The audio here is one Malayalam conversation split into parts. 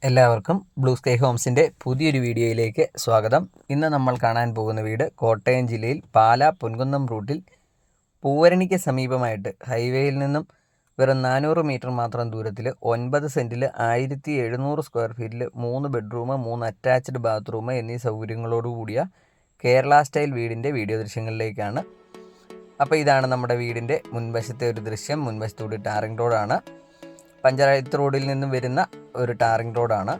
എല്ലാവർക്കും ബ്ലൂ സ്കൈ ഹോംസിൻ്റെ പുതിയൊരു വീഡിയോയിലേക്ക് സ്വാഗതം. ഇന്ന് നമ്മൾ കാണാൻ പോകുന്ന വീട് കോട്ടയം ജില്ലയിൽ പാലാ പൊൻകുന്നം റൂട്ടിൽ പൂവരണിക്ക് സമീപമായിട്ട് ഹൈവേയിൽ നിന്നും വെറും 400 മീറ്റർ മാത്രം ദൂരത്തിൽ 9 സെൻറ്റിൽ 1700 സ്ക്വയർ ഫീറ്റിൽ 3 ബെഡ്റൂം 3 അറ്റാച്ച്ഡ് ബാത്റൂം എന്നീ സൗകര്യങ്ങളോടുകൂടിയ കേരള സ്റ്റൈൽ വീടിൻ്റെ വീഡിയോ ദൃശ്യങ്ങളിലേക്കാണ്. അപ്പോൾ ഇതാണ് നമ്മുടെ വീടിൻ്റെ മുൻവശത്തെ ഒരു ദൃശ്യം. മുൻവശത്തോട് ടാറിംഗ് റോഡാണ്. പഞ്ചായത്ത് റോഡിൽ നിന്നും വരുന്ന ഒരു ടാറിംഗ് റോഡാണ്.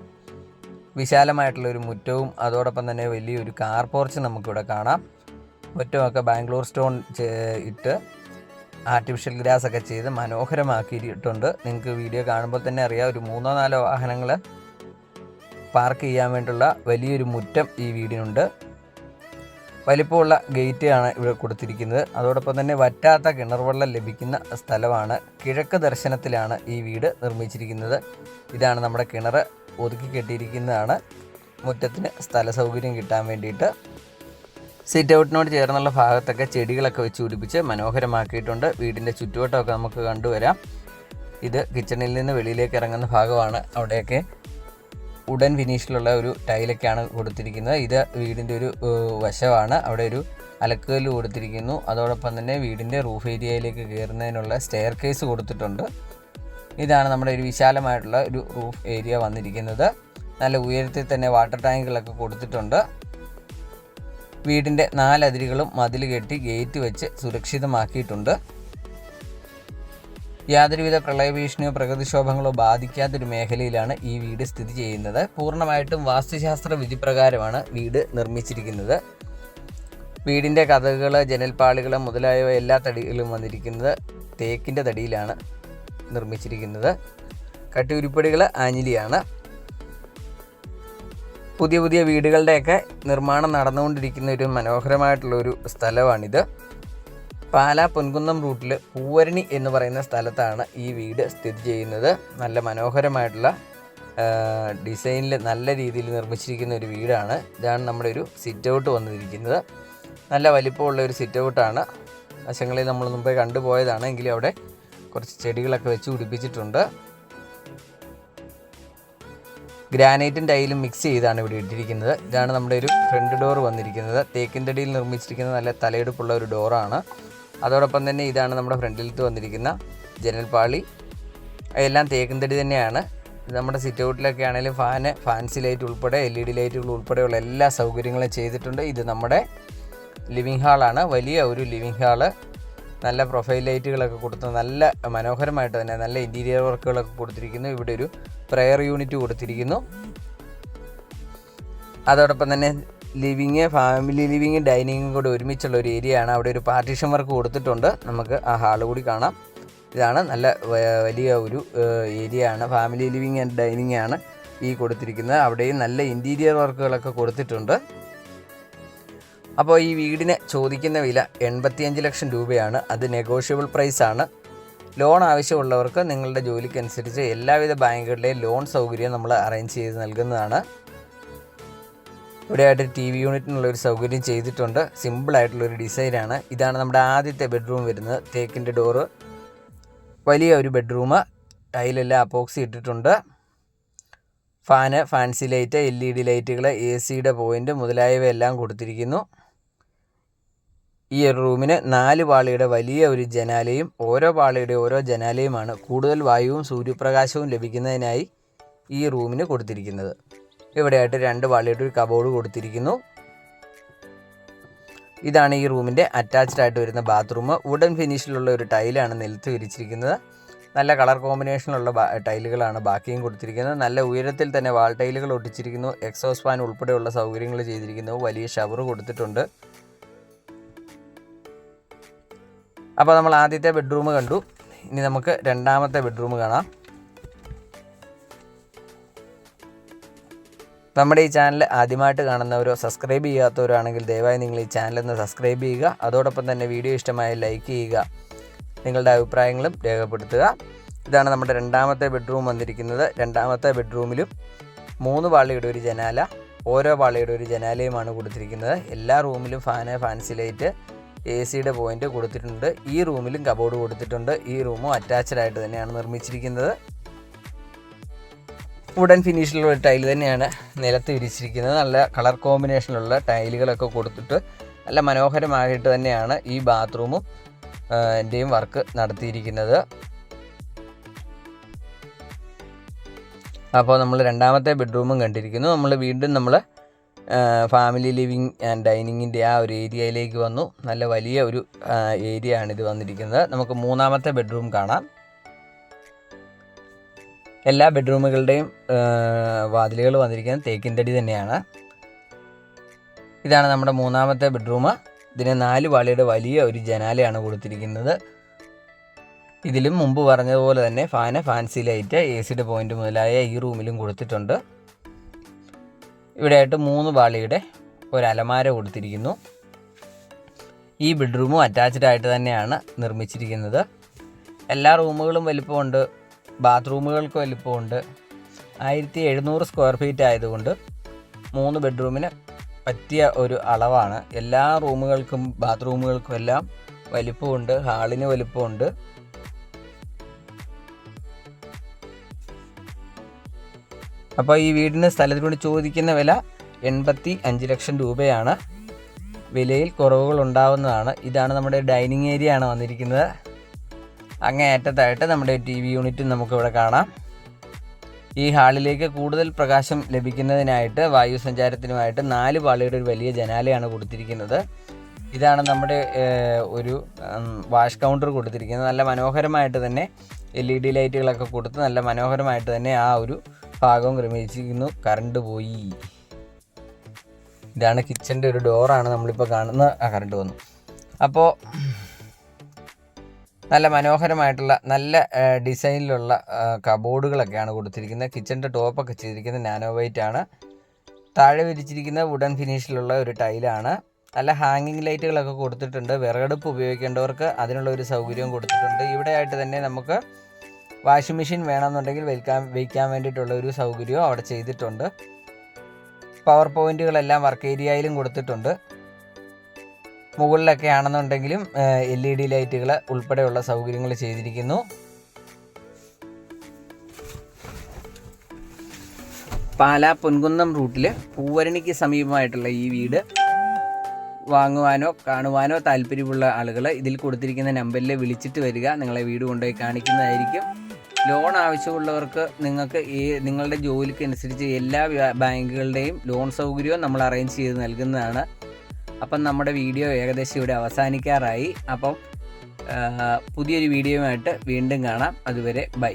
വിശാലമായിട്ടുള്ളൊരു മുറ്റവും അതോടൊപ്പം തന്നെ വലിയൊരു കാർ പോർച്ച് നമുക്കിവിടെ കാണാം. മുറ്റമൊക്കെ ബാംഗ്ലൂർ സ്റ്റോൺ ഇട്ട് ആർട്ടിഫിഷ്യൽ ഗ്രാസ് ഒക്കെ ചെയ്ത് മനോഹരമാക്കിയിട്ടുണ്ട്. നിങ്ങൾക്ക് വീഡിയോ കാണുമ്പോൾ തന്നെ അറിയാം, ഒരു 3-4 വാഹനങ്ങൾ പാർക്ക് ചെയ്യാൻ വേണ്ടിയുള്ള വലിയൊരു മുറ്റം ഈ വീടിനുണ്ട്. വലിപ്പമുള്ള ഗേറ്റ് ആണ് ഇവിടെ കൊടുത്തിരിക്കുന്നത്. അതോടൊപ്പം തന്നെ വറ്റാത്ത കിണർ വെള്ളം ലഭിക്കുന്ന സ്ഥലമാണ്. കിഴക്ക് ദർശനത്തിലാണ് ഈ വീട് നിർമ്മിച്ചിരിക്കുന്നത്. ഇതാണ് നമ്മുടെ കിണർ ഒതുക്കി കെട്ടിയിരിക്കുന്നതാണ്. മുറ്റത്തിന് സ്ഥല സൗകര്യം കിട്ടാൻ വേണ്ടിയിട്ട് സിറ്റ് ഔട്ടിനോട് ചേർന്നുള്ള ഭാഗത്തൊക്കെ ചെടികളൊക്കെ വെച്ച് പിടിപ്പിച്ച് മനോഹരമാക്കിയിട്ടുണ്ട്. വീടിൻ്റെ ചുറ്റുവട്ടമൊക്കെ നമുക്ക് കണ്ടുവരാം. ഇത് കിച്ചണിൽ നിന്ന് വെളിയിലേക്ക് ഇറങ്ങുന്ന ഭാഗമാണ്. അവിടെയൊക്കെ ഉഡൻ ഫിനിഷിലുള്ള ഒരു ടൈലൊക്കെയാണ് കൊടുത്തിരിക്കുന്നത്. ഇത് വീടിൻ്റെ ഒരു വശമാണ്. അവിടെ ഒരു അലക്കുകല്ല് കൊടുത്തിരിക്കുന്നു. അതോടൊപ്പം തന്നെ വീടിൻ്റെ റൂഫ് ഏരിയയിലേക്ക് കയറുന്നതിനുള്ള സ്റ്റെയർ കേസ് കൊടുത്തിട്ടുണ്ട്. ഇതാണ് നമ്മുടെ ഒരു വിശാലമായിട്ടുള്ള ഒരു റൂഫ് ഏരിയ വന്നിരിക്കുന്നത്. നല്ല ഉയരത്തിൽ തന്നെ വാട്ടർ ടാങ്കുകളൊക്കെ കൊടുത്തിട്ടുണ്ട്. വീടിൻ്റെ 4 അതിരുകളും മതിൽ കെട്ടി ഗേറ്റ് വെച്ച് സുരക്ഷിതമാക്കിയിട്ടുണ്ട്. യാതൊരുവിധ പ്രളയഭീഷണിയോ പ്രകൃതിക്ഷോഭങ്ങളോ ബാധിക്കാത്തൊരു മേഖലയിലാണ് ഈ വീട് സ്ഥിതി ചെയ്യുന്നത്. പൂർണ്ണമായിട്ടും വാസ്തുശാസ്ത്ര വിധിപ്രകാരമാണ് വീട് നിർമ്മിച്ചിരിക്കുന്നത്. വീടിൻ്റെ കതകുകൾ, ജനൽപ്പാളികൾ മുതലായവ എല്ലാ തടികളും വന്നിരിക്കുന്നത് തേക്കിൻ്റെ തടിയിലാണ് നിർമ്മിച്ചിരിക്കുന്നത്. കട്ടിയുരുപ്പടികൾ ആഞ്ഞിലിയാണ്. പുതിയ പുതിയ വീടുകളുടെയൊക്കെ നിർമ്മാണം നടന്നുകൊണ്ടിരിക്കുന്ന ഒരു മനോഹരമായിട്ടുള്ളൊരു സ്ഥലമാണിത്. പാലാ പൊൻകുന്നം റൂട്ടിൽ പൂവരണി എന്ന് പറയുന്ന സ്ഥലത്താണ് ഈ വീട് സ്ഥിതി ചെയ്യുന്നത്. നല്ല മനോഹരമായിട്ടുള്ള ഡിസൈനിൽ നല്ല രീതിയിൽ നിർമ്മിച്ചിരിക്കുന്ന ഒരു വീടാണ്. ഇതാണ് നമ്മുടെ ഒരു സിറ്റ് ഔട്ട് വന്നിരിക്കുന്നത്. നല്ല വലിപ്പമുള്ള ഒരു സിറ്റ് ഔട്ടാണ്. വശങ്ങളിൽ നമ്മൾ മുമ്പേ കണ്ടുപോയതാണ്. എങ്കിലും അവിടെ കുറച്ച് ചെടികളൊക്കെ വെച്ച് പിടിപ്പിച്ചിട്ടുണ്ട്. ഗ്രാനൈറ്റും ടൈലും മിക്സ് ചെയ്താണ് ഇവിടെ ഇട്ടിരിക്കുന്നത്. ഇതാണ് നമ്മുടെ ഒരു ഫ്രണ്ട് ഡോർ വന്നിരിക്കുന്നത്. തേക്കിൻ തടിയിൽ നിർമ്മിച്ചിരിക്കുന്ന നല്ല തലയെടുപ്പുള്ള ഒരു ഡോറാണ്. അതോടൊപ്പം തന്നെ ഇതാണ് നമ്മുടെ ഫ്രണ്ടിലത്ത് വന്നിരിക്കുന്ന ജനൽപ്പാളി. എല്ലാം തേക്കിൻ തടി തന്നെയാണ്. നമ്മുടെ സിറ്റ് ഔട്ടിലൊക്കെ ആണെങ്കിലും ഫാൻസി ലൈറ്റ് ഉൾപ്പെടെ LED ലൈറ്റുകൾ ഉൾപ്പെടെയുള്ള എല്ലാ സൗകര്യങ്ങളും ചെയ്തിട്ടുണ്ട്. ഇത് നമ്മുടെ ലിവിങ് ഹാളാണ്. വലിയ ഒരു ലിവിങ് ഹാള്. നല്ല പ്രൊഫൈൽ ലൈറ്റുകളൊക്കെ കൊടുത്ത് നല്ല മനോഹരമായിട്ട് തന്നെ നല്ല ഇൻറ്റീരിയർ വർക്കുകളൊക്കെ കൊടുത്തിരിക്കുന്നു. ഇവിടെ ഒരു പ്രെയർ യൂണിറ്റ് കൊടുത്തിരിക്കുന്നു. അതോടൊപ്പം തന്നെ ഫാമിലി ലിവിങ് ഡൈനിങ്ങും കൂടി ഒരുമിച്ചുള്ള ഒരു ഏരിയ ആണ്. അവിടെ ഒരു പാർട്ടീഷൻ വർക്ക് കൊടുത്തിട്ടുണ്ട്. നമുക്ക് ആ ഹാള് കൂടി കാണാം. ഇതാണ് നല്ല വലിയ ഒരു ഏരിയ ആണ്. ഫാമിലി ലിവിങ് ആൻഡ് ഡൈനിങ് ആണ് ഈ കൊടുത്തിരിക്കുന്നത്. അവിടെയും നല്ല ഇൻറ്റീരിയർ വർക്കുകളൊക്കെ കൊടുത്തിട്ടുണ്ട്. അപ്പോൾ ഈ വീടിന് ചോദിക്കുന്ന വില 85 ലക്ഷം രൂപയാണ്. അത് നെഗോഷ്യബിൾ പ്രൈസാണ്. ലോൺ ആവശ്യമുള്ളവർക്ക് നിങ്ങളുടെ ജോലിക്കനുസരിച്ച് എല്ലാവിധ ബാങ്കുകളുടെയും ലോൺ സൗകര്യം നമ്മൾ അറേഞ്ച് ചെയ്ത് നൽകുന്നതാണ്. ഇവിടെയായിട്ട് TV യൂണിറ്റിനുള്ളൊരു സൗകര്യം ചെയ്തിട്ടുണ്ട്. സിമ്പിളായിട്ടുള്ളൊരു ഡിസൈനാണ്. ഇതാണ് നമ്മുടെ ആദ്യത്തെ ബെഡ്റൂം വരുന്നത്. തേക്കിൻ്റെ ഡോറ്, വലിയ ഒരു ബെഡ്റൂം. ടൈലെല്ലാം അപ്പോക്സി ഇട്ടിട്ടുണ്ട്. ഫാൻസി ലൈറ്റ്, LED ലൈറ്റുകൾ, AC പോയിൻ്റ് മുതലായവയെല്ലാം കൊടുത്തിരിക്കുന്നു. ഈ ഒരു റൂമിന് 4 പാളിയുടെ വലിയ ഒരു ജനാലയും ഓരോ പാളിയുടെ ഓരോ ജനാലയുമാണ് കൂടുതൽ വായുവും സൂര്യപ്രകാശവും ലഭിക്കുന്നതിനായി ഈ റൂമിന് കൊടുത്തിരിക്കുന്നത്. ഇവിടെയായിട്ട് 2 പാളിയുടെ ഒരു കബോർഡ് കൊടുത്തിരിക്കുന്നു. ഇതാണ് ഈ റൂമിൻ്റെ അറ്റാച്ച്ഡ് ആയിട്ട് വരുന്ന ബാത്റൂം. വുഡൻ ഫിനിഷിലുള്ള ഒരു ടൈലാണ് നിലത്ത് വിരിച്ചിരിക്കുന്നത്. നല്ല കളർ കോമ്പിനേഷനിലുള്ള ടൈലുകളാണ് ബാക്കിയും കൊടുത്തിരിക്കുന്നത്. നല്ല ഉയരത്തിൽ തന്നെ വാൾ ടൈലുകൾ ഒട്ടിച്ചിരിക്കുന്നു. എക്സോസ് ഫാൻ ഉൾപ്പെടെയുള്ള സൗകര്യങ്ങൾ ചെയ്തിരിക്കുന്നു. വലിയ ഷവർ കൊടുത്തിട്ടുണ്ട്. അപ്പോൾ നമ്മൾ ആദ്യത്തെ ബെഡ്റൂം കണ്ടു. ഇനി നമുക്ക് രണ്ടാമത്തെ ബെഡ്റൂം കാണാം. നമ്മുടെ ഈ ചാനൽ ആദ്യമായിട്ട് കാണുന്നവരോ സബ്സ്ക്രൈബ് ചെയ്യാത്തവരാണെങ്കിൽ ദയവായി നിങ്ങൾ ഈ ചാനലൊന്ന് സബ്സ്ക്രൈബ് ചെയ്യുക. അതോടൊപ്പം തന്നെ വീഡിയോ ഇഷ്ടമായ ലൈക്ക് ചെയ്യുക. നിങ്ങളുടെ അഭിപ്രായങ്ങളും രേഖപ്പെടുത്തുക. ഇതാണ് നമ്മുടെ രണ്ടാമത്തെ ബെഡ്റൂം വന്നിരിക്കുന്നത്. രണ്ടാമത്തെ ബെഡ്റൂമിലും 3 പാളിയുടെ ഒരു ജനാല, ഓരോ പാളിയുടെ ഒരു ജനാലയുമാണ് കൊടുത്തിരിക്കുന്നത്. എല്ലാ റൂമിലും ഫാൻസി ലൈറ്റ്, AC പോയിൻ്റ് കൊടുത്തിട്ടുണ്ട്. ഈ റൂമിലും കബോർഡ് കൊടുത്തിട്ടുണ്ട്. ഈ റൂമും അറ്റാച്ച്ഡ് ആയിട്ട് തന്നെയാണ് നിർമ്മിച്ചിരിക്കുന്നത്. വുഡൻ ഫിനിഷിലുള്ള ഒരു ടൈൽ തന്നെയാണ് നിലത്ത് വിരിച്ചിരിക്കുന്നത്. നല്ല കളർ കോമ്പിനേഷനിലുള്ള ടൈലുകളൊക്കെ കൊടുത്തിട്ട് നല്ല മനോഹരമായിട്ട് തന്നെയാണ് ഈ ബാത്റൂമും എൻ്റെയും വർക്ക് നടത്തിയിരിക്കുന്നത്. അപ്പോൾ നമ്മൾ രണ്ടാമത്തെ ബെഡ്റൂമും കണ്ടിരിക്കുന്നു. നമ്മൾ വീണ്ടും ഫാമിലി ലിവിങ് ആൻഡ് ഡൈനിങ്ങിൻ്റെ ആ ഒരു ഏരിയയിലേക്ക് വന്നു. നല്ല വലിയ ഒരു ഏരിയ ആണ് ഇത് വന്നിരിക്കുന്നത്. നമുക്ക് മൂന്നാമത്തെ ബെഡ്റൂം കാണാം. എല്ലാ ബെഡ്റൂമുകളുടെയും വാതിലുകൾ വന്നിരിക്കുന്നത് തേക്കിൻ തടി തന്നെയാണ്. ഇതാണ് നമ്മുടെ മൂന്നാമത്തെ ബെഡ്റൂം. ഇതിന് 4 പാളിയുടെ വലിയ ഒരു ജനാലയാണ് കൊടുത്തിരിക്കുന്നത്. ഇതിലും മുമ്പ് പറഞ്ഞതുപോലെ തന്നെ ഫാൻസി ലൈറ്റ്, AC പോയിൻ്റ് മുതലായ ഈ റൂമിലും കൊടുത്തിട്ടുണ്ട്. ഇവിടെയായിട്ട് 3 പാളിയുടെ ഒരു അലമാര കൊടുത്തിരിക്കുന്നു. ഈ ബെഡ്റൂമും അറ്റാച്ച്ഡ് ആയിട്ട് തന്നെയാണ് നിർമ്മിച്ചിരിക്കുന്നത്. എല്ലാ റൂമുകളും വലിപ്പമുണ്ട്, ബാത്റൂമുകൾക്ക് വലിപ്പമുണ്ട്. 1700 സ്ക്വയർ ഫീറ്റ് ആയതുകൊണ്ട് 3 ബെഡ്റൂമിന് പറ്റിയ ഒരു അളവാണ്. എല്ലാ റൂമുകൾക്കും ബാത്റൂമുകൾക്കും എല്ലാം വലിപ്പമുണ്ട്, ഹാളിന് വലിപ്പമുണ്ട്. അപ്പോൾ ഈ വീടിന് സ്ഥലത്തിനോട് ചോദിക്കുന്ന വില 85 ലക്ഷം രൂപയാണ്. വിലയിൽ കുറവുകൾ ഉണ്ടാവുന്നതാണ്. ഇതാണ് നമ്മുടെ ഡൈനിങ് ഏരിയ ആണ് വന്നിരിക്കുന്നത്. അങ്ങേയറ്റത്തായിട്ട് നമ്മുടെ TV യൂണിറ്റും നമുക്കിവിടെ കാണാം. ഈ ഹാളിലേക്ക് കൂടുതൽ പ്രകാശം ലഭിക്കുന്നതിനായിട്ട് വായു സഞ്ചാരത്തിനുമായിട്ട് 4 പാളിയുടെ ഒരു വലിയ ജനാലയാണ് കൊടുത്തിരിക്കുന്നത്. ഇതാണ് നമ്മുടെ ഒരു വാഷ് കൗണ്ടർ കൊടുത്തിരിക്കുന്നത്. നല്ല മനോഹരമായിട്ട് തന്നെ LED ലൈറ്റുകളൊക്കെ കൊടുത്ത് നല്ല മനോഹരമായിട്ട് തന്നെ ആ ഒരു ഭാഗവും ക്രമീകരിച്ചിരിക്കുന്നു. കറണ്ട് പോയി. ഇതാണ് കിച്ചൻ്റെ ഒരു ഡോറാണ് നമ്മളിപ്പോൾ കാണുന്ന. കറണ്ട് വന്നു. അപ്പോൾ നല്ല മനോഹരമായിട്ടുള്ള നല്ല ഡിസൈനിലുള്ള കബോർഡുകളൊക്കെയാണ് കൊടുത്തിരിക്കുന്നത്. കിച്ചൻ്റെ ടോപ്പൊക്കെ ചെയ്തിരിക്കുന്നത് നാനോ വൈറ്റ് ആണ്. താഴെ വിരിച്ചിരിക്കുന്ന വുഡൻ ഫിനിഷിലുള്ള ഒരു ടൈലാണ്. നല്ല ഹാങ്ങിങ് ലൈറ്റുകളൊക്കെ കൊടുത്തിട്ടുണ്ട്. വിറകടുപ്പ് ഉപയോഗിക്കേണ്ടവർക്ക് അതിനുള്ള ഒരു സൗകര്യവും കൊടുത്തിട്ടുണ്ട്. ഇവിടെ ആയിട്ട് തന്നെ നമുക്ക് വാഷിംഗ് മെഷീൻ വേണമെന്നുണ്ടെങ്കിൽ വയ്ക്കാൻ വേണ്ടിയിട്ടുള്ള ഒരു സൗകര്യവും അവിടെ ചെയ്തിട്ടുണ്ട്. പവർ പോയിൻറ്റുകളെല്ലാം വർക്ക് ഏരിയയിലും കൊടുത്തിട്ടുണ്ട്. മുകളിലൊക്കെ ആണെന്നുണ്ടെങ്കിലും LED ലൈറ്റുകൾ ഉൾപ്പെടെയുള്ള സൗകര്യങ്ങൾ ചെയ്തിരിക്കുന്നു. പാലാ പൊൻകുന്നം റൂട്ടിൽ പൂവരണിക്ക് സമീപമായിട്ടുള്ള ഈ വീട് വാങ്ങുവാനോ കാണുവാനോ താല്പര്യമുള്ള ആളുകൾ ഇതിൽ കൊടുത്തിരിക്കുന്ന നമ്പറിൽ വിളിച്ചിട്ട് വരിക. നിങ്ങളെ വീട് കൊണ്ടുപോയി കാണിക്കുന്നതായിരിക്കും. ലോൺ ആവശ്യമുള്ളവർക്ക് നിങ്ങൾക്ക് നിങ്ങളുടെ ജോലിക്ക് അനുസരിച്ച് എല്ലാ ബാങ്കുകളുടെയും ലോൺ സൗകര്യവും നമ്മൾ അറേഞ്ച് ചെയ്ത് നൽകുന്നതാണ്. അപ്പം നമ്മുടെ വീഡിയോ ഏകദേശം ഇവിടെ അവസാനിക്കാറായി. അപ്പം പുതിയൊരു വീഡിയോയുമായിട്ട് വീണ്ടും കാണാം. അതുവരെ ബൈ.